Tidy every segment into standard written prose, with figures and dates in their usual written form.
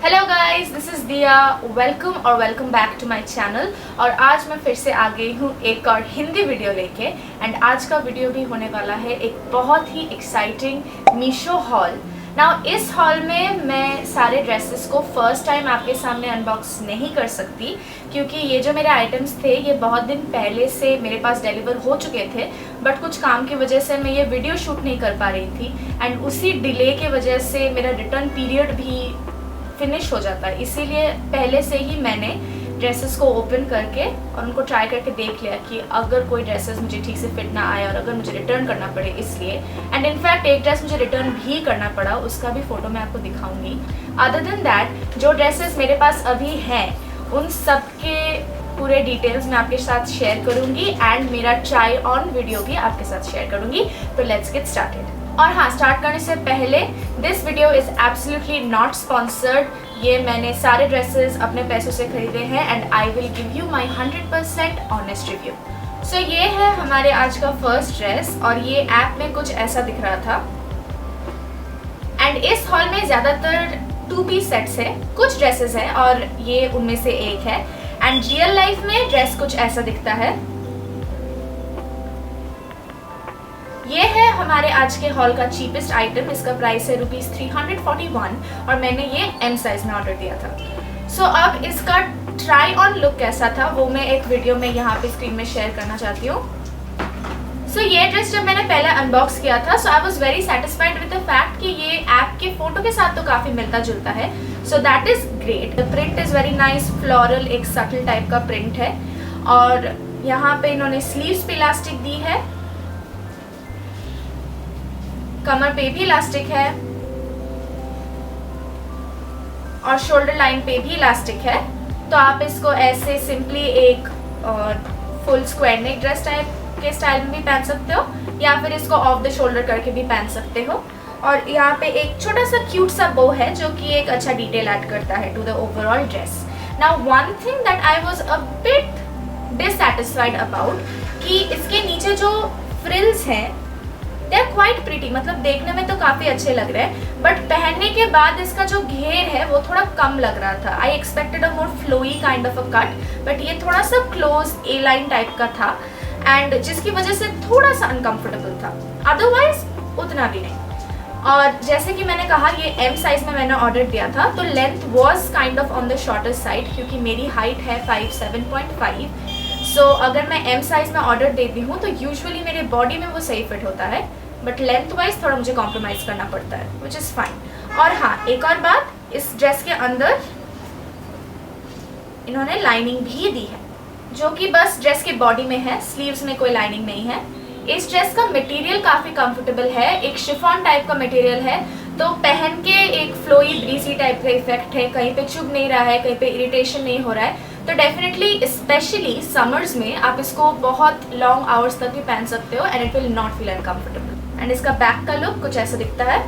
Hello guys, this is Diya. Welcome back to my channel. और आज मैं फिर से आ गई हूँ एक और हिंदी वीडियो लेके। एंड आज का वीडियो भी होने वाला है एक बहुत ही एक्साइटिंग मीशो हॉल। नाउ इस हॉल में मैं सारे ड्रेसेस को फर्स्ट टाइम आपके सामने अनबॉक्स नहीं कर सकती, क्योंकि ये जो मेरे आइटम्स थे ये बहुत दिन पहले से मेरे पास डिलीवर हो चुके थे, बट कुछ काम की वजह से मैं ये वीडियो शूट नहीं कर पा रही थी। एंड उसी डिले की वजह से मेरा रिटर्न पीरियड भी फिनिश हो जाता है, इसीलिए पहले से ही मैंने ड्रेसेस को ओपन करके और उनको ट्राई करके देख लिया कि अगर कोई ड्रेसेस मुझे ठीक से फिट ना आए और अगर मुझे रिटर्न करना पड़े इसलिए। एंड इनफैक्ट एक ड्रेस मुझे रिटर्न भी करना पड़ा, उसका भी फ़ोटो मैं आपको दिखाऊंगी। अदर देन दैट जो ड्रेसेस मेरे पास अभी हैं उन सब के पूरे डिटेल्स मैं आपके साथ शेयर करूँगी एंड मेरा ट्राई ऑन वीडियो भी आपके साथ शेयर करूँगी। तो लेट्स गेट स्टार्टेड। और हाँ, स्टार्ट करने से पहले this video is absolutely not sponsored. ये मैंने सारे ड्रेसेस अपने पैसों से खरीदे हैं and I will give you my 100% honest review. So ये है हमारे आज का फर्स्ट ड्रेस और ये ऐप में कुछ ऐसा दिख रहा था। एंड इस हॉल में ज़्यादातर 2 पीस सेट्स है, कुछ ड्रेसेस हैं और ये उनमें से एक है। एंड रियल लाइफ में ड्रेस कुछ ऐसा दिखता है। ये है हमारे आज के हॉल का चीपेस्ट आइटम। इसका प्राइस है ₹341 और मैंने ये M साइज में ऑर्डर दिया था। सो अब इसका ट्राई ऑन लुक कैसा था वो मैं एक वीडियो में यहाँ पे स्क्रीन में शेयर करना चाहती हूँ। सो ये ड्रेस जब मैंने पहले अनबॉक्स किया था, so I was very satisfied with the fact कि ये ऐप के फोटो के साथ तो काफ़ी मिलता जुलता है। सो that is great. The print is very nice, floral, एक सटल टाइप का प्रिंट है। और यहाँ पे इन्होंने स्लीव्स पे इलास्टिक दी है, कमर पे भी इलास्टिक है और शोल्डर लाइन पे भी इलास्टिक है। तो आप इसको ऐसे सिंपली एक फुल स्क्वायर नेक ड्रेस टाइप के स्टाइल में भी पहन सकते हो या फिर इसको ऑफ द शोल्डर करके भी पहन सकते हो। और यहाँ पे एक छोटा सा क्यूट सा बो है जो कि एक अच्छा डिटेल ऐड करता है to the overall dress. Now one thing that I was a bit dissatisfied about कि इसके नीचे जो फ्रिल्स हैं दे आर क्वाइट प्रिटी, मतलब देखने में तो काफ़ी अच्छे लग रहे हैं, बट पहनने के बाद इसका जो घेर है वो थोड़ा कम लग रहा था। I expected a more flowy kind of a cut, but ये थोड़ा सा क्लोज ए लाइन टाइप का था एंड जिसकी वजह से थोड़ा सा अनकम्फर्टेबल था, अदरवाइज उतना भी नहीं। और जैसे कि मैंने कहा ये M साइज में मैंने ऑर्डर दिया था, तो length was kind of on the shorter side क्योंकि मेरी हाइट है 5'7.5". सो अगर मैं M साइज में ऑर्डर देती हूँ तो यूजुअली मेरे बॉडी में वो सही फिट होता है, बट लेंथ वाइज थोड़ा मुझे कॉम्प्रोमाइज़ करना पड़ता है, विच इज़ फाइन। और हाँ, एक और बात, इस ड्रेस के अंदर इन्होंने लाइनिंग भी दी है जो कि बस ड्रेस के बॉडी में है, स्लीव्स में कोई लाइनिंग नहीं है। इस ड्रेस का मटेरियल काफ़ी कंफर्टेबल है, एक शिफॉन टाइप का मटेरियल है, तो पहन के एक फ्लोई ब्रीजी टाइप का इफेक्ट है, कहीं पे चुभ नहीं रहा है, कहीं पे इरिटेशन नहीं हो रहा है। तो डेफिनेटली स्पेशली समर्स में आप इसको बहुत लॉन्ग आवर्स तक भी पहन सकते हो and it will not feel uncomfortable. And इसका बैक का लुक कुछ ऐसा दिखता है।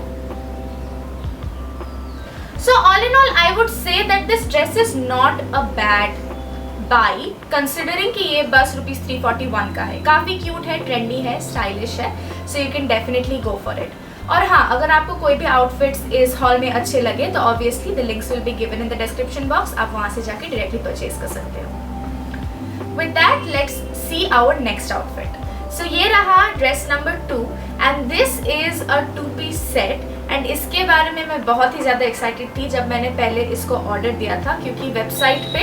So all in all I would say that this dress is not a bad by considering कि ये बस ₹341 का है। काफ़ी क्यूट है, ट्रेंडी है, स्टाइलिश है, so you can definitely go for it. और हाँ, अगर आपको कोई भी आउटफिट्स इस हॉल में अच्छे लगे तो obviously the links will be given in the description box, आप वहाँ से जाके डायरेक्टली परचेज कर सकते हो। With that let's see our next outfit. So ये रहा dress number 2 and this is a 2 piece set. And इसके बारे में मैं बहुत ही ज़्यादा एक्साइटेड थी जब मैंने पहले इसको ऑर्डर दिया था, क्योंकि वेबसाइट पे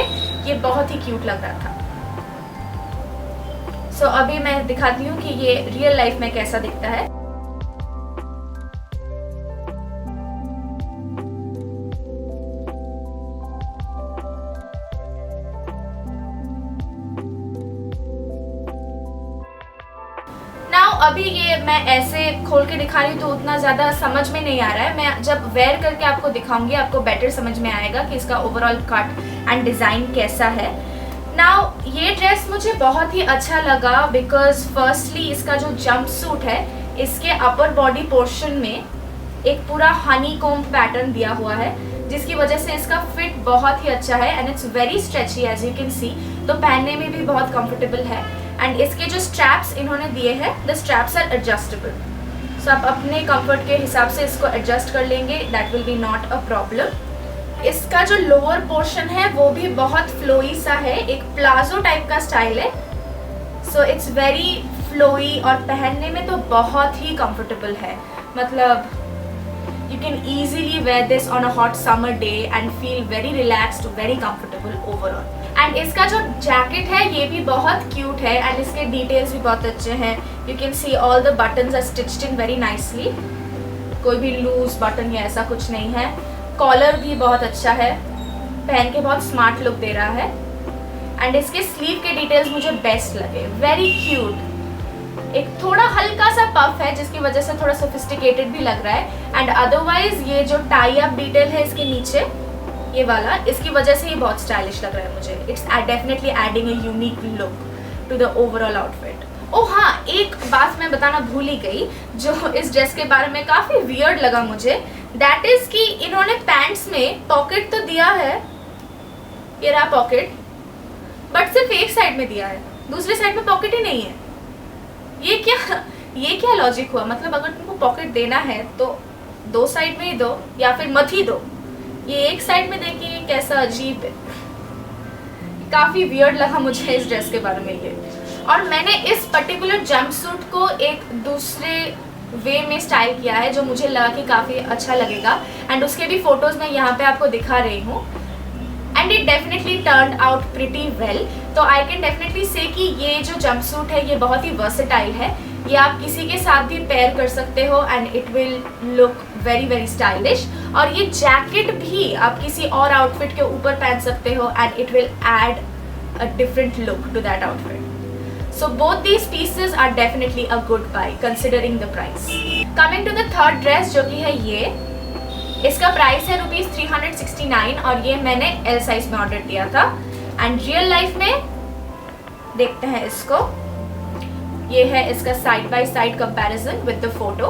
ये बहुत ही क्यूट लग रहा था। सो अभी मैं दिखाती हूँ कि ये रियल लाइफ में कैसा दिखता है। अभी ये मैं ऐसे खोल के दिखा रही हूँ तो उतना ज़्यादा समझ में नहीं आ रहा है। मैं जब वेयर करके आपको दिखाऊंगी आपको बेटर समझ में आएगा कि इसका ओवरऑल कट एंड डिज़ाइन कैसा है। नाउ ये ड्रेस मुझे बहुत ही अच्छा लगा बिकॉज फर्स्टली इसका जो जंप सूट है इसके अपर बॉडी पोर्शन में एक पूरा हनी कोम पैटर्न दिया हुआ है, जिसकी वजह से इसका फिट बहुत ही अच्छा है and it's very stretchy as you can see, तो पहनने में भी बहुत कंफर्टेबल है। एंड इसके जो स्ट्रैप्स इन्होंने दिए हैं, द स्ट्रैप्स आर एडजस्टेबल, सो आप अपने कंफर्ट के हिसाब से इसको एडजस्ट कर लेंगे, that will be not a problem. इसका जो लोअर पोर्शन है वो भी बहुत फ्लोई सा है, एक प्लाजो टाइप का स्टाइल है। सो इट्स वेरी फ्लोई और पहनने में तो बहुत ही कंफर्टेबल है। मतलब you can easily wear this on a hot summer day and feel very relaxed, very comfortable overall. And इसका जो जैकेट है ये भी बहुत क्यूट है एंड इसके डिटेल्स भी बहुत अच्छे हैं। You can see all the buttons are stitched in very nicely. कोई भी लूज बटन या ऐसा कुछ नहीं है। कॉलर भी बहुत अच्छा है, पहन के बहुत स्मार्ट लुक दे रहा है। एंड इसके स्लीव के डिटेल्स मुझे बेस्ट लगे, वेरी क्यूट। एक थोड़ा हल्का सा पफ है जिसकी वजह से थोड़ा सोफिस्टिकेटेड भी लग रहा है। एंड अदरवाइज ये जो टाई अप डिटेल है इसके नीचे ये वाला, इसकी वजह से ये बहुत स्टाइलिश लग रहा है मुझे। It's definitely adding a unique look to the overall outfit. Oh हाँ, एक बात मैं बताना भूल ही गई जो इस ड्रेस के बारे में काफ़ी वियर्ड लगा मुझे, दैट इज़ कि इन्होंने पैंट्स में पॉकेट तो दिया है, ये रहा पॉकेट, बट सिर्फ एक साइड में दिया है, दूसरी साइड में पॉकेट ही नहीं है। ये क्या लॉजिक हुआ? मतलब अगर तुमको पॉकेट देना है तो दो साइड में ही दो या फिर मत ही दो, ये एक साइड में देखिए कैसा अजीब है। काफ़ी वियर्ड लगा मुझे इस ड्रेस के बारे में ये। और मैंने इस पर्टिकुलर जंपसूट को एक दूसरे वे में स्टाइल किया है जो मुझे लगा कि काफ़ी अच्छा लगेगा एंड उसके भी फोटोज़ मैं यहाँ पे आपको दिखा रही हूँ। And it definitely turned out pretty well. तो आई कैन डेफिनेटली से कि ये जो जंपसूट है ये बहुत ही वर्सेटाइल है, ये आप किसी के साथ भी पेयर कर सकते हो and it will look very very stylish. और ये जैकेट भी आप किसी और आउटफिट के ऊपर पहन सकते हो and it will add a different look to that outfit. So both these pieces are definitely a good buy considering the price. Coming to the third dress जो कि है ये, इसका प्राइस है ₹369 और ये मैंने एल साइज में ऑर्डर दिया था। एंड रियल लाइफ में देखते हैं इसको, ये है इसका side by side comparison with the photo.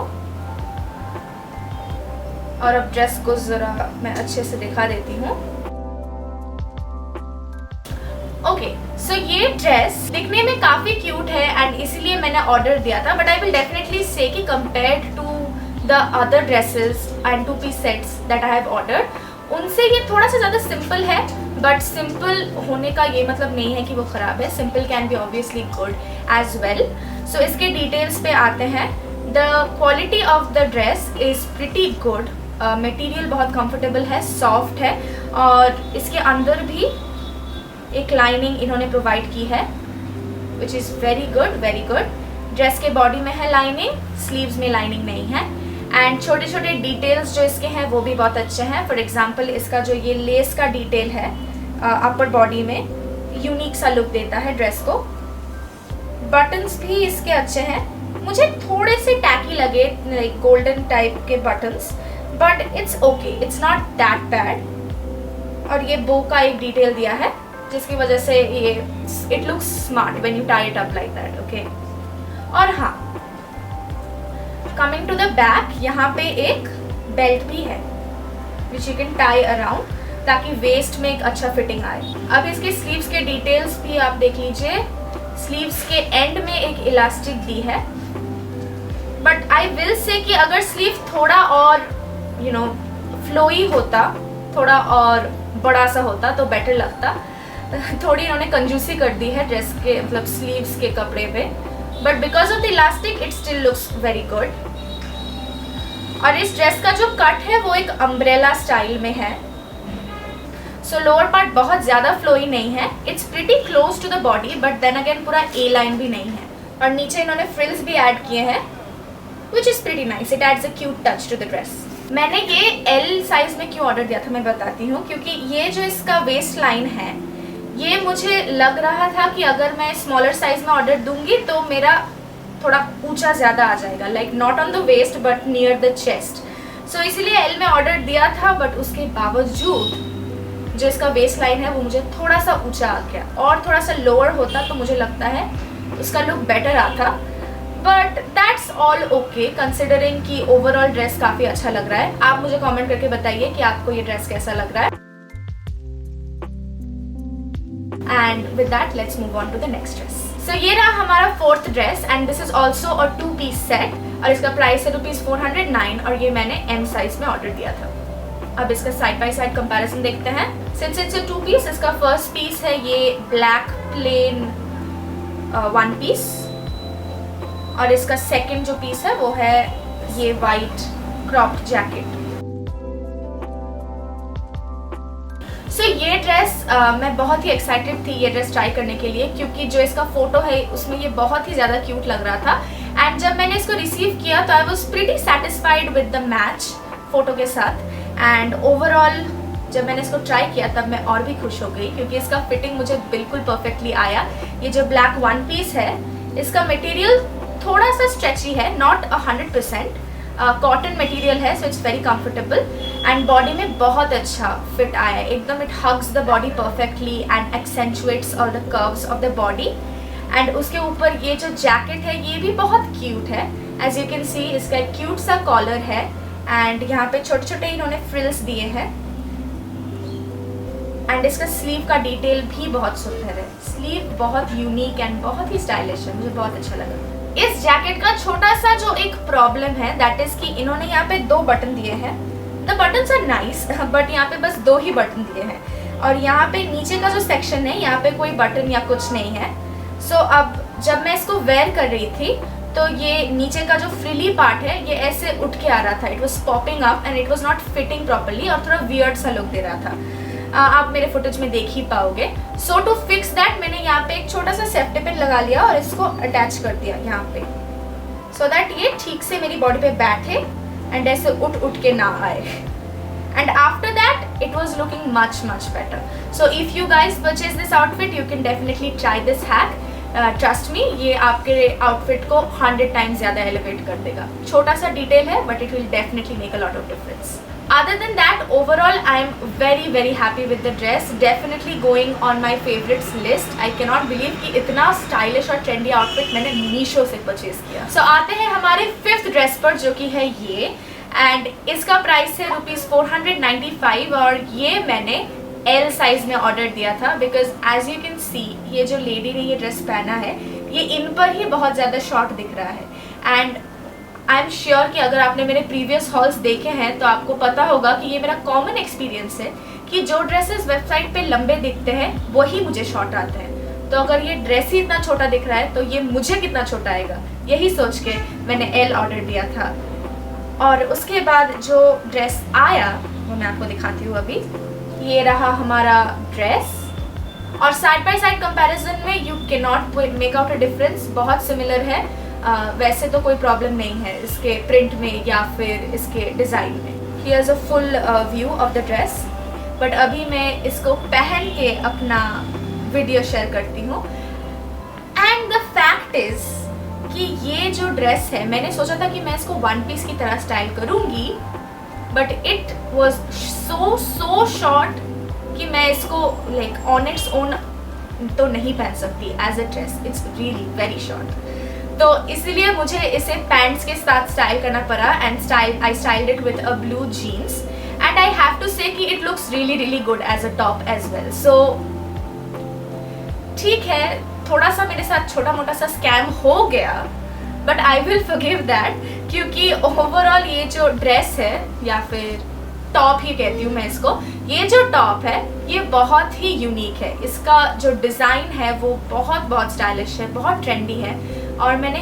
और अब ड्रेस को जरा मैं अच्छे से दिखा देती हूँ। ओके, सो ये ड्रेस दिखने में काफी क्यूट है एंड इसीलिए मैंने ऑर्डर दिया था, but I will definitely say कि compared to the other dresses and two-piece sets that I have ordered, उनसे ये थोड़ा सा ज़्यादा सिंपल है। बट सिंपल होने का ये मतलब नहीं है कि वो ख़राब है, simple can be obviously good as well. So इसके डिटेल्स पे आते हैं। The quality of the dress is pretty good, material बहुत कंफर्टेबल है, सॉफ्ट है और इसके अंदर भी एक लाइनिंग इन्होंने प्रोवाइड की है which is very good, very good. Dress के बॉडी में है लाइनिंग, स्लीव्स में लाइनिंग नहीं है एंड छोटे छोटे डिटेल्स जो इसके हैं वो भी बहुत अच्छे हैं। फॉर एग्जांपल इसका जो ये लेस का डिटेल है अपर बॉडी में, यूनिक सा लुक देता है ड्रेस को। बटन्स भी इसके अच्छे हैं, मुझे थोड़े से टैकी लगे लाइक गोल्डन टाइप के buttons, but it's okay, it's not that bad. और ये बो का एक डिटेल दिया है जिसकी वजह से ये it looks smart when you tie it up like that. Okay, और हाँ, कमिंग टू द बैक, यहाँ पे एक बेल्ट भी है which you can tie around ताकि वेस्ट में एक अच्छा फिटिंग आए। अब इसके स्लीव्स के डिटेल्स भी आप देख लीजिए। स्लीव्स के एंड में एक इलास्टिक दी है, बट आई विल से कि अगर स्लीव थोड़ा और फ्लोई होता, थोड़ा और बड़ा सा होता तो बेटर लगता। थोड़ी इन्होंने कंजूसी कर दी है ड्रेस के मतलब स्लीव्स के कपड़े पे, but because of the elastic it still looks very good. और इस ड्रेस का जो कट है वो एक अम्ब्रेला स्टाइल में है। सो लोअर पार्ट बहुत ज़्यादा फ्लोई नहीं है, it's pretty close to the body, but then again पूरा ए लाइन भी नहीं है। और नीचे इन्होंने फ्रिल्स भी ऐड किए हैं which is pretty nice, it adds a cute touch to the dress. मैंने ये एल साइज में क्यों ऑर्डर दिया था मैं बताती हूँ, क्योंकि ये जो इसका वेस्ट लाइन है ये मुझे लग रहा था कि अगर मैं स्मॉलर साइज में ऑर्डर दूंगी तो मेरा थोड़ा ऊंचा ज़्यादा आ जाएगा, like not on the waist but near the chest. So इसीलिए एल में ऑर्डर दिया था, बट उसके बावजूद जो इसका वेस्ट लाइन है वो मुझे थोड़ा सा ऊंचा आ गया। और थोड़ा सा लोअर होता तो मुझे लगता है उसका लुक बेटर आता, but that's all okay considering कि ओवरऑल ड्रेस काफ़ी अच्छा लग रहा है। आप मुझे कमेंट करके बताइए कि आपको ये ड्रेस कैसा लग रहा है। And with that let's move on to the next dress. So ये रहा हमारा fourth dress and this is also a 2-piece set और इसका प्राइस है ₹409 और ये मैंने एम साइज में ऑर्डर दिया था। अब इसका साइड बाय साइड कंपैरिजन देखते हैं। सिंस इट्स अ 2 पीस, इसका फर्स्ट पीस है ये ब्लैक प्लेन 1 पीस, और इसका सेकंड जो पीस है वो है ये वाइट क्रॉप्ड जैकेट। सो ये ड्रेस मैं बहुत ही एक्साइटेड थी ये ड्रेस ट्राई करने के लिए, क्योंकि जो इसका फोटो है उसमें ये बहुत ही ज़्यादा क्यूट लग रहा था। एंड जब मैंने इसको रिसीव किया तो I was pretty satisfied with the match photo के साथ। एंड ओवरऑल जब मैंने इसको ट्राई किया तब मैं और भी खुश हो गई, क्योंकि इसका फिटिंग मुझे बिल्कुल परफेक्टली आया। ये जो ब्लैक 1 पीस है इसका मटेरियल थोड़ा सा स्ट्रेची है, नॉट 100%, कॉटन मटेरियल है, so it's very comfortable. And body में बहुत अच्छा फिट आया है एकदम। It hugs the body perfectly and accentuates all the curves of the body. And उसके ऊपर ये जो जैकेट है ये भी बहुत क्यूट है। एज यू कैन सी इसका एक क्यूट सा कॉलर है एंड यहाँ पे छोटे छोटे इन्होंने फ्रिल्स दिए हैं। एंड इसका स्लीव का डिटेल भी बहुत सुंदर है। स्लीव बहुत यूनिक एंड बहुत ही स्टाइलिश है, मुझे बहुत अच्छा लगा। इस जैकेट का छोटा सा जो एक प्रॉब्लम है दैट इज कि इन्होंने यहाँ पे 2 बटन दिए हैं। The buttons are nice but यहाँ पे बस 2 ही बटन दिए हैं, और यहाँ पे नीचे का जो सेक्शन है यहाँ पे कोई बटन या कुछ नहीं है। सो अब जब मैं इसको वेयर कर रही थी तो ये नीचे का जो फ्रिली पार्ट है ये ऐसे उठ के आ रहा था। It was popping up and it was not fitting properly, और थोड़ा वियर्ड सा लुक दे रहा था। आप मेरे फुटेज में देख ही पाओगे। सो टू फिक्स दैट मैंने यहाँ पे एक छोटा सा सेफ्टी पिन लगा लिया और इसको अटैच कर दिया यहाँ पे, सो दैट ये ठीक से मेरी बॉडी पे बैठे एंड ऐसे उठ उठ के ना आए। And after that it was looking much better. So if you guys purchase this outfit you can definitely try this hack. Trust me, ये आपके आउटफिट को 100 टाइम्स ज़्यादा एलिवेट कर देगा। छोटा सा डिटेल है but it will definitely make a lot of difference. Other than that, overall I am very happy with the dress. Definitely going on my favorites list. I cannot believe कि इतना stylish और trendy outfit मैंने मीशो से purchase किया। So आते हैं हमारे 5th dress पर, जो कि है ये, एंड इसका प्राइस है ₹495, और ये मैंने L साइज में ऑर्डर दिया था because as you can see ये जो लेडी ने ये ड्रेस पहना है ये इन पर ही बहुत ज़्यादा शॉर्ट दिख रहा है। एंड आई एम श्योर कि अगर आपने मेरे प्रीवियस हॉल्स देखे हैं तो आपको पता होगा कि ये मेरा कॉमन एक्सपीरियंस है कि जो ड्रेसेस वेबसाइट पे लंबे दिखते हैं वही मुझे शॉर्ट आते हैं। तो अगर ये ड्रेस ही इतना छोटा दिख रहा है तो ये मुझे कितना छोटा आएगा, यही सोच के मैंने L ऑर्डर दिया था। और उसके बाद जो ड्रेस आया वो मैं आपको दिखाती हूँ अभी। ये रहा हमारा ड्रेस, और साइड बाय साइड कंपैरिजन में you can not make out a difference, बहुत सिमिलर है। वैसे तो कोई प्रॉब्लम नहीं है इसके प्रिंट में या फिर इसके डिज़ाइन में। Here's a full view of the dress, but अभी मैं इसको पहन के अपना वीडियो शेयर करती हूँ। एंड द फैक्ट इज कि ये जो ड्रेस है मैंने सोचा था कि मैं इसको 1 पीस की तरह स्टाइल करूँगी, but it was so short कि मैं इसको लाइक ऑन इट्स ओन तो नहीं पहन सकती as a dress. It's really very short, तो इसलिए मुझे इसे पैंट्स के साथ स्टाइल करना पड़ा। And I styled it with a blue jeans, and I have to say कि it looks really good as a top as well. So ठीक है, थोड़ा सा मेरे साथ छोटा मोटा सा स्कैम हो गया, but I will forgive that, क्योंकि ओवरऑल ये जो ड्रेस है या फिर टॉप ही कहती हूँ मैं इसको, ये जो टॉप है ये बहुत ही यूनिक है। इसका जो डिज़ाइन है वो बहुत स्टाइलिश है, बहुत ट्रेंडी है, और मैंने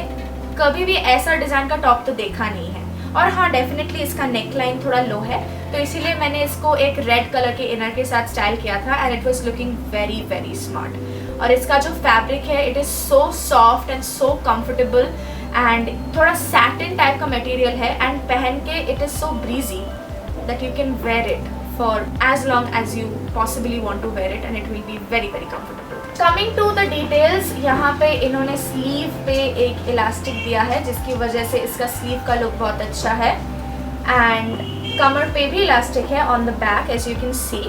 कभी भी ऐसा डिज़ाइन का टॉप तो देखा नहीं है। और हाँ, डेफिनेटली इसका नेक लाइन थोड़ा लो है, तो इसीलिए मैंने इसको एक रेड कलर के इनर के साथ स्टाइल किया था, and it was looking very smart. और इसका जो फैब्रिक है it is so soft and so comfortable, and थोड़ा सैटिन टाइप का मटेरियल है, एंड पहन के it is so breezy that you can wear it for as long as you possibly want to wear it, and it will be very comfortable. Coming to the details, यहाँ पे इन्होंने sleeve पे एक elastic दिया है जिसकी वजह से इसका स्लीव का लुक बहुत अच्छा है, एंड कमर पे भी इलास्टिक है on the back as you can see,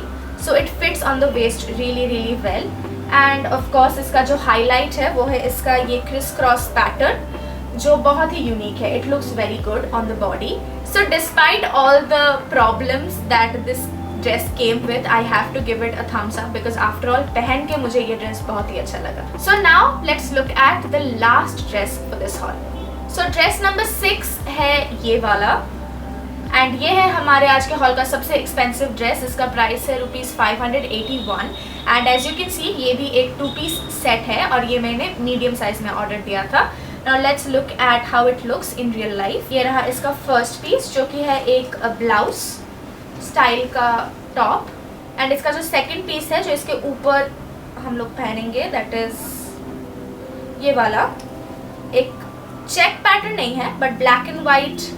so it fits on the waist really well. And of course इसका जो हाईलाइट है वो है इसका ये क्रिस क्रॉस पैटर्न जो बहुत ही यूनिक है। It looks very good on the body. So despite all the problems that this dress came with, I have to give it a thumbs up because after all पहन के मुझे ये dress बहुत ही अच्छा लगा। So now let's look at the last dress for this haul. So dress number 6 है ये वाला, एंड ये है हमारे आज के हॉल का सबसे एक्सपेंसिव ड्रेस। इसका प्राइस है ₹581 and as you can see ये भी एक 2 पीस सेट है और ये मैंने मीडियम साइज में ऑर्डर दिया था। Now let's look at how it looks in real life. ये रहा इसका फर्स्ट पीस जो कि है एक ब्लाउज स्टाइल का टॉप एंड इसका जो सेकंड पीस है जो इसके ऊपर हम लोग पहनेंगे दैट इज ये वाला एक चेक पैटर्न नहीं है but black and white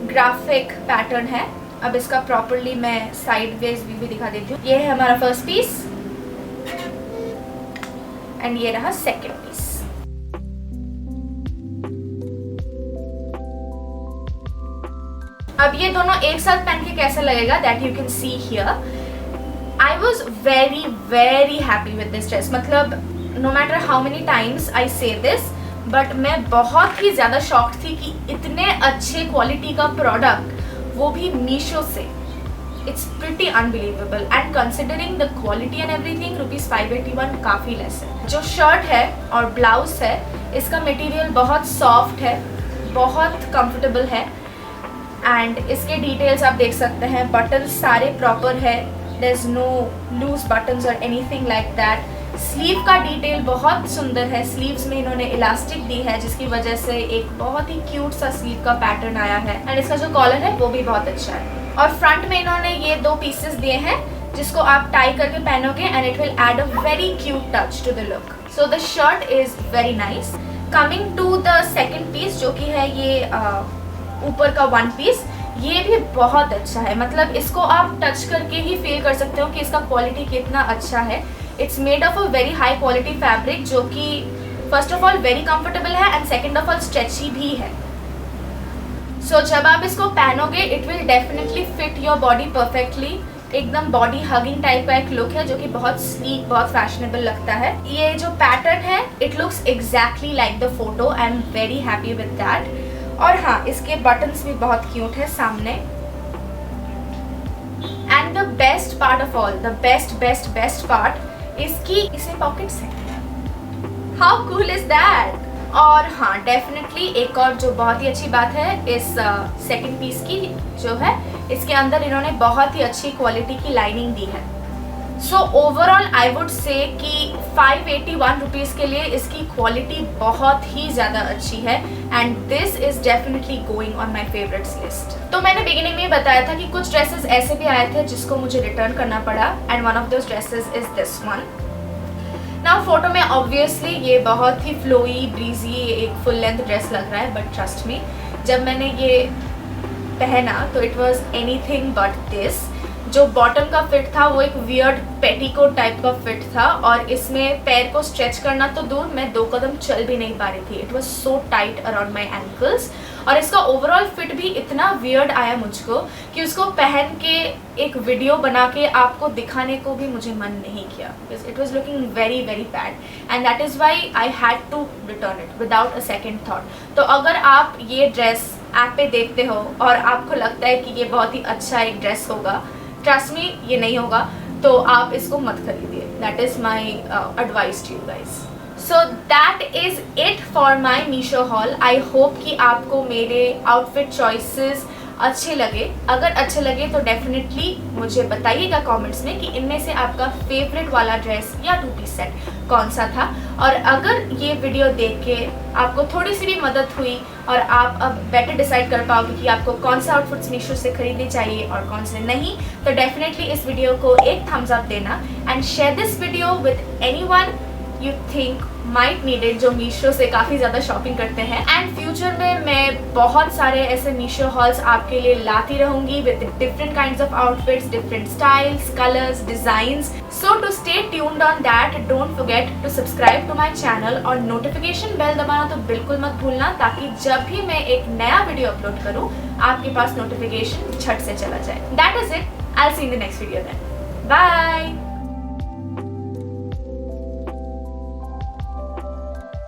graphic pattern है। अब इसका प्रॉपरली मैं साइड वेज भी दिखा देती हूँ। ये है हमारा फर्स्ट पीस एंड ये रहा सेकंड पीस। अब ये दोनों एक साथ पहन के कैसा लगेगा that you can see here. I was very very happy with this dress. मतलब no matter how many times I say this but मैं बहुत ही ज़्यादा शॉक्ड थी कि इतने अच्छे क्वालिटी का प्रोडक्ट वो भी मीशो से। It's pretty unbelievable and considering the quality and everything ₹581 काफ़ी लेस है। जो शर्ट है और ब्लाउज है इसका मटेरियल बहुत सॉफ्ट है, बहुत कंफर्टेबल है एंड इसके डिटेल्स आप देख सकते हैं। बटन्स सारे प्रॉपर है, there is no loose buttons और एनीथिंग लाइक दैट। स्लीव का डिटेल बहुत सुंदर है। स्लीव्स में इन्होंने इलास्टिक दी है जिसकी वजह से एक बहुत ही क्यूट सा स्लीव का पैटर्न आया है एंड इसका जो कॉलर है वो भी बहुत अच्छा है। और फ्रंट में इन्होंने ये 2 पीसेस दिए हैं जिसको आप टाई करके पहनोगे and it will add a very cute touch to the look. So the shirt is very nice. Coming to the second piece जो कि है ये ऊपर का 1 पीस, ये भी बहुत अच्छा है। मतलब इसको आप टच करके ही फील कर सकते हो कि इसका क्वालिटी कितना अच्छा है। It's made of a very high quality fabric जो कि first of all very comfortable है and second of all stretchy भी है। सो जब आप इसको पहनोगे it will definitely fit your body perfectly. एकदम बॉडी हगिंग टाइप का एक लुक है जो कि बहुत स्लीक, बहुत फैशनेबल लगता है। ये जो पैटर्न है it looks exactly like the photo. I am very happy with that. और हाँ, इसके बटन्स भी बहुत क्यूट है सामने। And the best part of all, the best part इसमें पॉकेट्स हैं। How cool is that. और हाँ, डेफिनेटली एक और जो बहुत ही अच्छी बात है इस सेकंड पीस की जो है इसके अंदर इन्होंने बहुत ही अच्छी क्वालिटी की लाइनिंग दी है। So overall I would say कि ₹581 के लिए इसकी क्वालिटी बहुत ही ज़्यादा अच्छी है and this is definitely going on my favourites list. तो मैंने बिगिनिंग में बताया था कि कुछ ड्रेसेस ऐसे भी आए थे जिसको मुझे रिटर्न करना पड़ा and one of those dresses is this one. Now photo में ऑब्वियसली ये बहुत ही फ्लोई ब्रीजी एक फुल लेंथ ड्रेस लग रहा है बट ट्रस्ट मी जब मैंने ये पहना तो it was anything but this. जो बॉटम का फिट था वो एक वियर्ड पेटीकोट टाइप का फिट था और इसमें पैर को स्ट्रेच करना तो दूर, मैं 2 कदम चल भी नहीं पा रही थी। It was so tight around my ankles और इसका ओवरऑल फिट भी इतना वियर्ड आया मुझको कि उसको पहन के एक वीडियो बना के आपको दिखाने को भी मुझे मन नहीं किया because it was looking very very bad and that is why I had to return it without a second thought. तो अगर आप ये ड्रेस ऐप पे देखते हो और आपको लगता है कि ये बहुत ही अच्छा एक ड्रेस होगा, ट्रस्ट मी ये नहीं होगा, तो आप इसको मत खरीदिए। That is my advice to you guys. So that is it for my Meesho haul. I hope कि आपको मेरे आउटफिट चॉइसेस अच्छे लगे। अगर अच्छे लगे तो डेफिनेटली मुझे बताइएगा कमेंट्स में कि इनमें से आपका फेवरेट वाला ड्रेस या 2 पीस सेट कौन सा था। और अगर ये वीडियो देख के आपको थोड़ी सी भी मदद हुई और आप अब बेटर डिसाइड कर पाओगे कि आपको कौन सा आउटफिट्स मीशो से खरीदने चाहिए और कौन से नहीं, तो डेफिनेटली इस वीडियो को एक थम्स अप देना and share this video with anyone you think might need it जो मीशो से काफ़ी ज़्यादा शॉपिंग करते हैं। एंड फ्यूचर में मैं बहुत सारे ऐसे मीशो हॉल्स आपके लिए लाती रहूँगी with different kinds of outfits, different styles, colours, designs. So to stay tuned on that don't forget to subscribe to my channel और नोटिफिकेशन बेल दबाना तो बिल्कुल मत भूलना ताकि जब भी मैं एक नया वीडियो अपलोड करूँ आपके पास नोटिफिकेशन झट से चला जाए। That is it. I will see in the next video then. Bye.